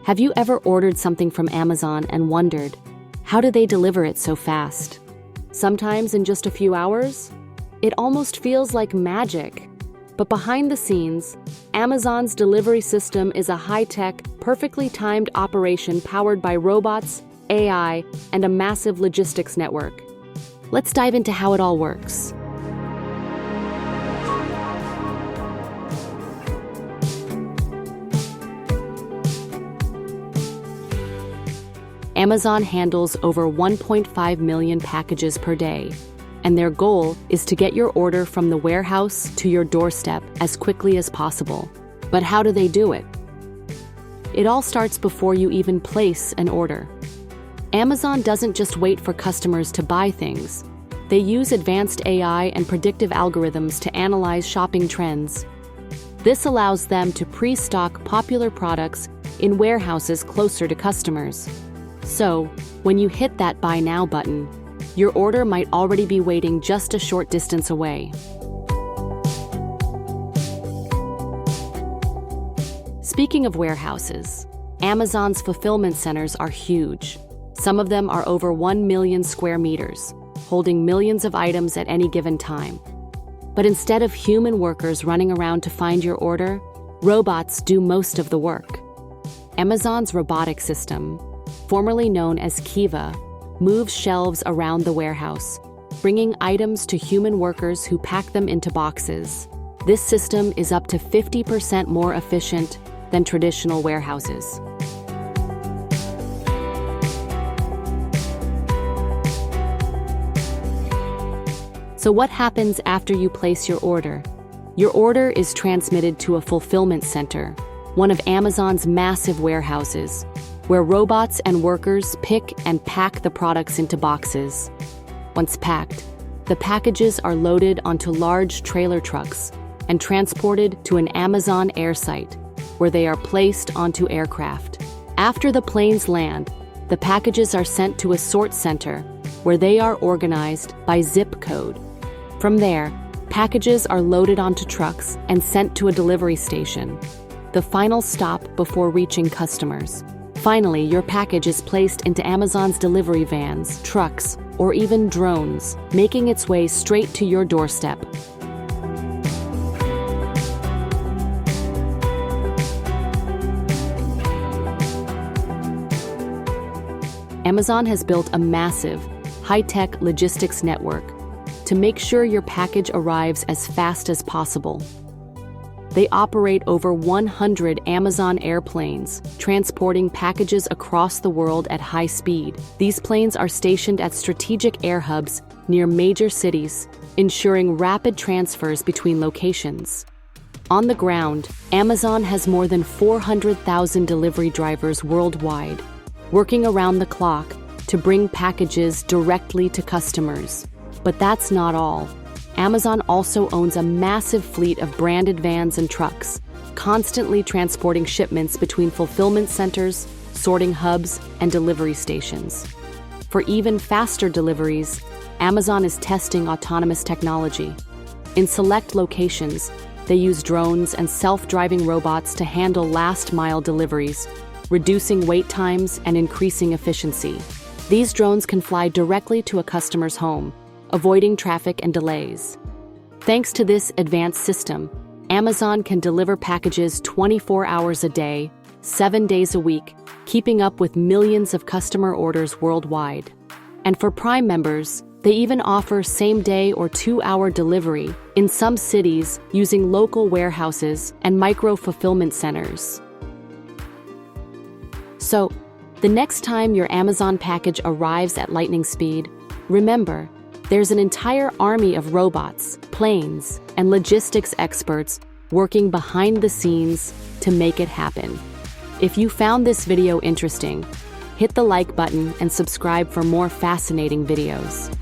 Have you ever ordered something from Amazon and wondered, how do they deliver it so fast? Sometimes in just a few hours? It almost feels like magic. But behind the scenes, Amazon's delivery system is a high-tech, perfectly timed operation powered by robots, AI, and a massive logistics network. Let's dive into how it all works. Amazon handles over 1.5 million packages per day, and their goal is to get your order from the warehouse to your doorstep as quickly as possible. But how do they do it? It all starts before you even place an order. Amazon doesn't just wait for customers to buy things. They use advanced AI and predictive algorithms to analyze shopping trends. This allows them to pre-stock popular products in warehouses closer to customers. So, when you hit that Buy Now button, your order might already be waiting just a short distance away. Speaking of warehouses, Amazon's fulfillment centers are huge. Some of them are over 1 million square meters, holding millions of items at any given time. But instead of human workers running around to find your order, robots do most of the work. Amazon's robotic system, formerly known as Kiva, moves shelves around the warehouse, bringing items to human workers who pack them into boxes. This system is up to 50% more efficient than traditional warehouses. So what happens after you place your order? Your order is transmitted to a fulfillment center, one of Amazon's massive warehouses, where robots and workers pick and pack the products into boxes. Once packed, the packages are loaded onto large trailer trucks and transported to an Amazon air site, where they are placed onto aircraft. After the planes land, the packages are sent to a sort center, where they are organized by zip code. From there, packages are loaded onto trucks and sent to a delivery station, the final stop before reaching customers. Finally, your package is placed into Amazon's delivery vans, trucks, or even drones, making its way straight to your doorstep. Amazon has built a massive, high-tech logistics network to make sure your package arrives as fast as possible. They operate over 100 Amazon airplanes, transporting packages across the world at high speed. These planes are stationed at strategic air hubs near major cities, ensuring rapid transfers between locations. On the ground, Amazon has more than 400,000 delivery drivers worldwide, working around the clock to bring packages directly to customers. But that's not all. Amazon also owns a massive fleet of branded vans and trucks, constantly transporting shipments between fulfillment centers, sorting hubs, and delivery stations. For even faster deliveries, Amazon is testing autonomous technology. In select locations, they use drones and self-driving robots to handle last-mile deliveries, reducing wait times and increasing efficiency. These drones can fly directly to a customer's home, avoiding traffic and delays. Thanks to this advanced system, Amazon can deliver packages 24 hours a day, 7 days a week, keeping up with millions of customer orders worldwide. And for Prime members, they even offer same-day or 2-hour delivery in some cities using local warehouses and micro-fulfillment centers. So, the next time your Amazon package arrives at lightning speed, remember, there's an entire army of robots, planes, and logistics experts working behind the scenes to make it happen. If you found this video interesting, hit the like button and subscribe for more fascinating videos.